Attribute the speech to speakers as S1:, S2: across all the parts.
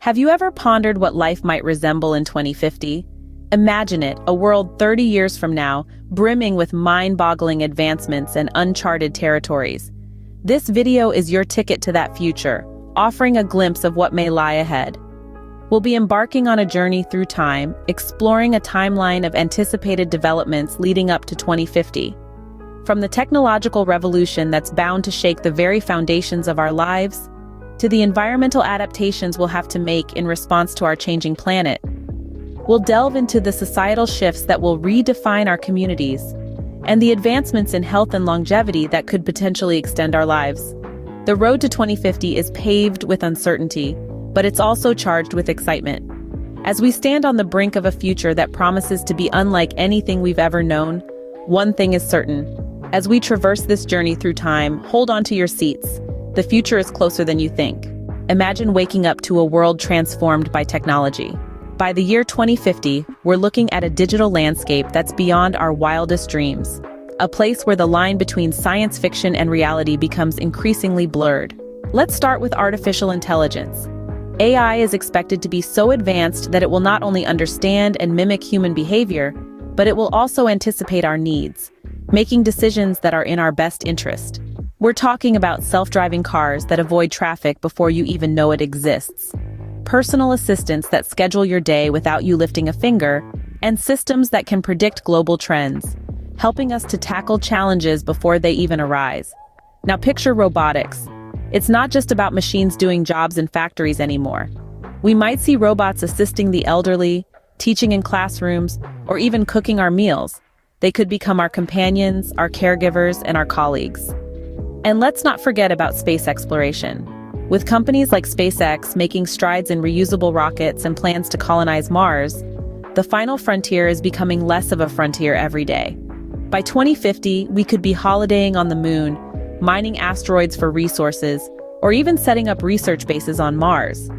S1: Have you ever pondered what life might resemble in 2050? Imagine it, a world 30 years from now, brimming with mind-boggling advancements and uncharted territories. This video is your ticket to that future, offering a glimpse of what may lie ahead. We'll be embarking on a journey through time, exploring a timeline of anticipated developments leading up to 2050. From the technological revolution that's bound to shake the very foundations of our lives, to the environmental adaptations we'll have to make in response to our changing planet, we'll delve into the societal shifts that will redefine our communities, and the advancements in health and longevity that could potentially extend our lives. The road to 2050 is paved with uncertainty, but it's also charged with excitement. As we stand on the brink of a future that promises to be unlike anything we've ever known, one thing is certain. As we traverse this journey through time, hold on to your seats. The future is closer than you think. Imagine waking up to a world transformed by technology. By the year 2050, we're looking at a digital landscape that's beyond our wildest dreams. A place where the line between science fiction and reality becomes increasingly blurred. Let's start with artificial intelligence. AI is expected to be so advanced that it will not only understand and mimic human behavior, but it will also anticipate our needs, making decisions that are in our best interest. We're talking about self-driving cars that avoid traffic before you even know it exists, personal assistants that schedule your day without you lifting a finger, and systems that can predict global trends, helping us to tackle challenges before they even arise. Now picture robotics. It's not just about machines doing jobs in factories anymore. We might see robots assisting the elderly, teaching in classrooms, or even cooking our meals. They could become our companions, our caregivers, and our colleagues. And let's not forget about space exploration. With companies like SpaceX making strides in reusable rockets and plans to colonize Mars, the final frontier is becoming less of a frontier every day. By 2050, we could be holidaying on the moon, mining asteroids for resources, or even setting up research bases on Mars.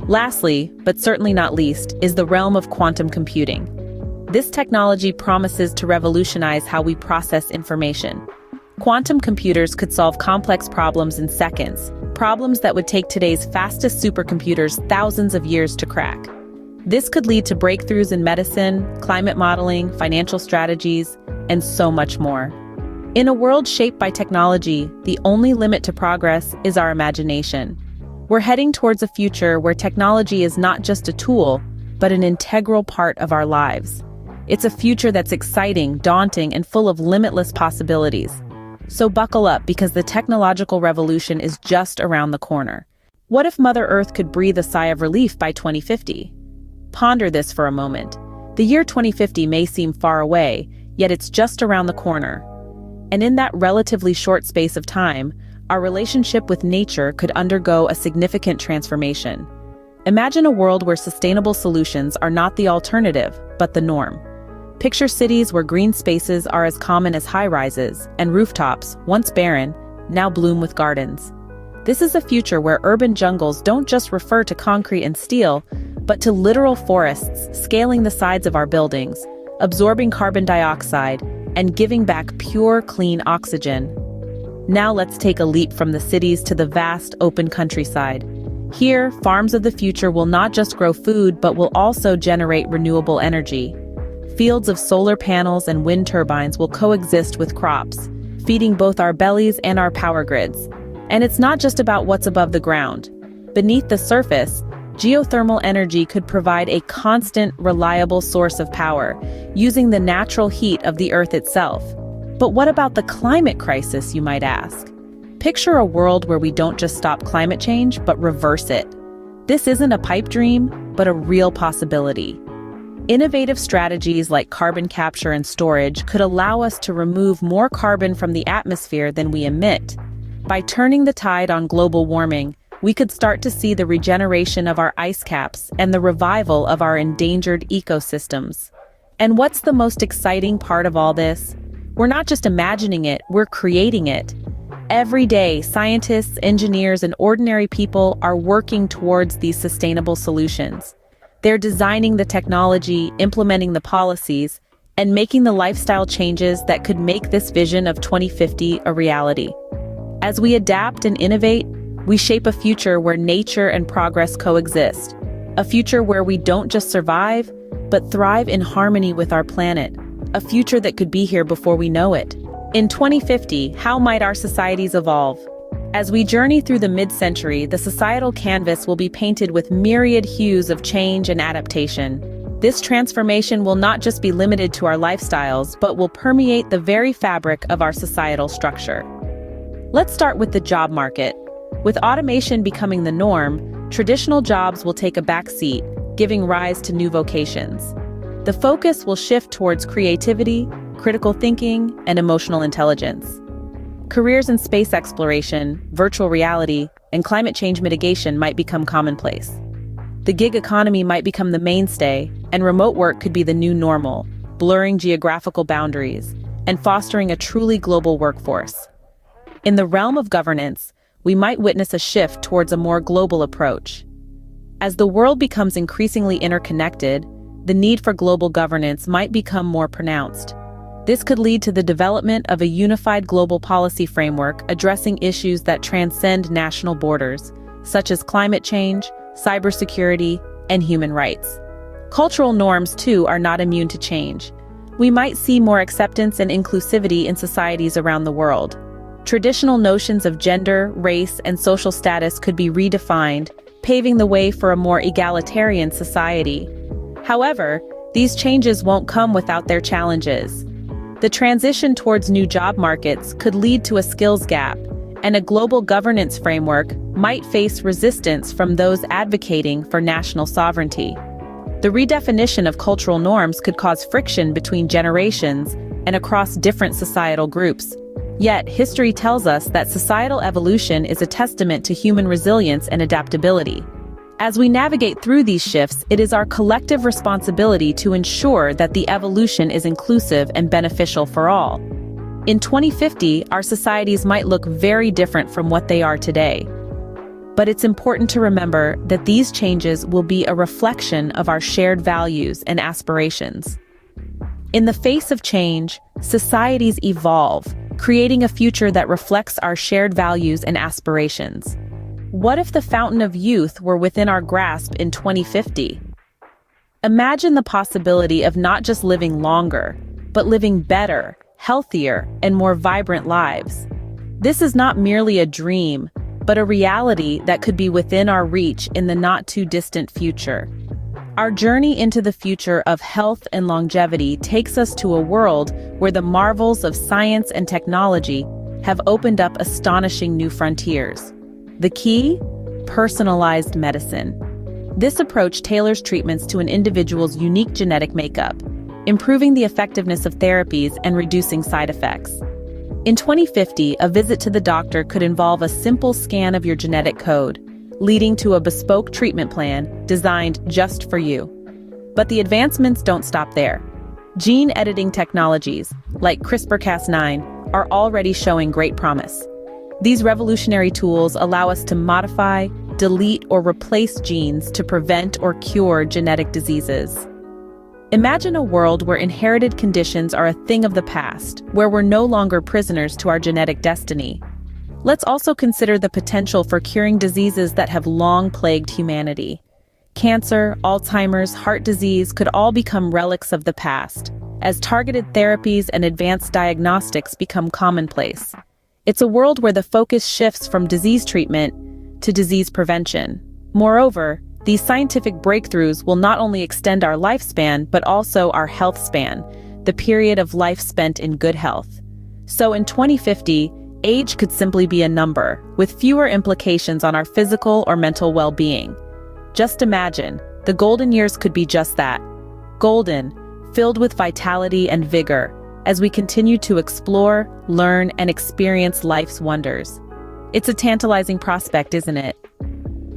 S1: Lastly, but certainly not least, is the realm of quantum computing. This technology promises to revolutionize how we process information. Quantum computers could solve complex problems in seconds, problems that would take today's fastest supercomputers thousands of years to crack. This could lead to breakthroughs in medicine, climate modeling, financial strategies, and so much more. In a world shaped by technology, the only limit to progress is our imagination. We're heading towards a future where technology is not just a tool, but an integral part of our lives. It's a future that's exciting, daunting, and full of limitless possibilities. So buckle up, because the technological revolution is just around the corner. What if Mother Earth could breathe a sigh of relief by 2050? Ponder this for a moment. The year 2050 may seem far away, yet it's just around the corner. And in that relatively short space of time, our relationship with nature could undergo a significant transformation. Imagine a world where sustainable solutions are not the alternative, but the norm. Picture cities where green spaces are as common as high-rises, and rooftops, once barren, now bloom with gardens. This is a future where urban jungles don't just refer to concrete and steel, but to literal forests scaling the sides of our buildings, absorbing carbon dioxide, and giving back pure, clean oxygen. Now let's take a leap from the cities to the vast, open countryside. Here, farms of the future will not just grow food, but will also generate renewable energy. Fields of solar panels and wind turbines will coexist with crops, feeding both our bellies and our power grids. And it's not just about what's above the ground. Beneath the surface, geothermal energy could provide a constant, reliable source of power, using the natural heat of the Earth itself. But what about the climate crisis, you might ask? Picture a world where we don't just stop climate change, but reverse it. This isn't a pipe dream, but a real possibility. Innovative strategies like carbon capture and storage could allow us to remove more carbon from the atmosphere than we emit. By turning the tide on global warming, we could start to see the regeneration of our ice caps and the revival of our endangered ecosystems. And what's the most exciting part of all this? We're not just imagining it, we're creating it. Every day, scientists, engineers, and ordinary people are working towards these sustainable solutions. They're designing the technology, implementing the policies, and making the lifestyle changes that could make this vision of 2050 a reality. As we adapt and innovate, we shape a future where nature and progress coexist, A future where we don't just survive, but thrive in harmony with our planet. A future that could be here before we know it. In 2050, how might our societies evolve? As we journey through the mid-century, the societal canvas will be painted with myriad hues of change and adaptation. This transformation will not just be limited to our lifestyles, but will permeate the very fabric of our societal structure. Let's start with the job market. With automation becoming the norm, traditional jobs will take a backseat, giving rise to new vocations. The focus will shift towards creativity, critical thinking, and emotional intelligence. Careers in space exploration, virtual reality, and climate change mitigation might become commonplace. The gig economy might become the mainstay, and remote work could be the new normal, blurring geographical boundaries and fostering a truly global workforce. In the realm of governance, we might witness a shift towards a more global approach. As the world becomes increasingly interconnected, the need for global governance might become more pronounced. This could lead to the development of a unified global policy framework addressing issues that transcend national borders, such as climate change, cybersecurity, and human rights. Cultural norms, too, are not immune to change. We might see more acceptance and inclusivity in societies around the world. Traditional notions of gender, race, and social status could be redefined, paving the way for a more egalitarian society. However, these changes won't come without their challenges. The transition towards new job markets could lead to a skills gap, and a global governance framework might face resistance from those advocating for national sovereignty. The redefinition of cultural norms could cause friction between generations and across different societal groups. Yet, history tells us that societal evolution is a testament to human resilience and adaptability. As we navigate through these shifts, it is our collective responsibility to ensure that the evolution is inclusive and beneficial for all. In 2050, our societies might look very different from what they are today. But it's important to remember that these changes will be a reflection of our shared values and aspirations. In the face of change, societies evolve, creating a future that reflects our shared values and aspirations. What if the fountain of youth were within our grasp in 2050? Imagine the possibility of not just living longer, but living better, healthier, and more vibrant lives. This is not merely a dream, but a reality that could be within our reach in the not-too-distant future. Our journey into the future of health and longevity takes us to a world where the marvels of science and technology have opened up astonishing new frontiers. The key? Personalized medicine. This approach tailors treatments to an individual's unique genetic makeup, improving the effectiveness of therapies and reducing side effects. In 2050, a visit to the doctor could involve a simple scan of your genetic code, leading to a bespoke treatment plan designed just for you. But the advancements don't stop there. Gene editing technologies, like CRISPR-Cas9, are already showing great promise. These revolutionary tools allow us to modify, delete, or replace genes to prevent or cure genetic diseases. Imagine a world where inherited conditions are a thing of the past, where we're no longer prisoners to our genetic destiny. Let's also consider the potential for curing diseases that have long plagued humanity. Cancer, Alzheimer's, heart disease could all become relics of the past, as targeted therapies and advanced diagnostics become commonplace. It's a world where the focus shifts from disease treatment to disease prevention. Moreover, these scientific breakthroughs will not only extend our lifespan, but also our health span, the period of life spent in good health. So in 2050, age could simply be a number, with fewer implications on our physical or mental well-being. Just imagine, the golden years could be just that. Golden, filled with vitality and vigor, as we continue to explore, learn, and experience life's wonders. It's a tantalizing prospect, isn't it?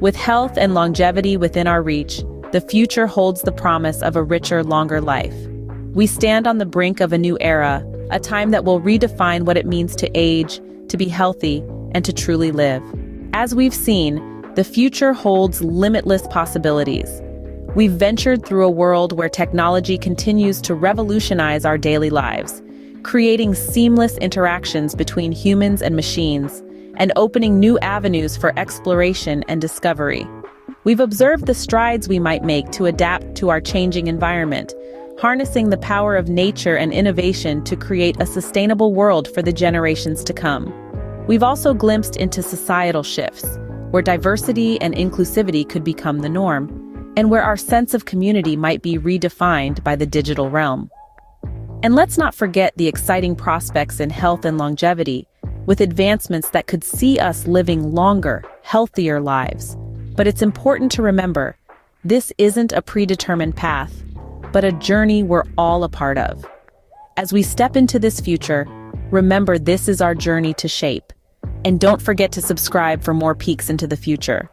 S1: With health and longevity within our reach, the future holds the promise of a richer, longer life. We stand on the brink of a new era, a time that will redefine what it means to age, to be healthy, and to truly live. As we've seen, the future holds limitless possibilities. We've ventured through a world where technology continues to revolutionize our daily lives, creating seamless interactions between humans and machines, and opening new avenues for exploration and discovery. We've observed the strides we might make to adapt to our changing environment, harnessing the power of nature and innovation to create a sustainable world for the generations to come. We've also glimpsed into societal shifts, where diversity and inclusivity could become the norm, and where our sense of community might be redefined by the digital realm. And let's not forget the exciting prospects in health and longevity, with advancements that could see us living longer, healthier lives. But it's important to remember, this isn't a predetermined path, but a journey we're all a part of. As we step into this future, remember this is our journey to shape. And don't forget to subscribe for more peeks into the future.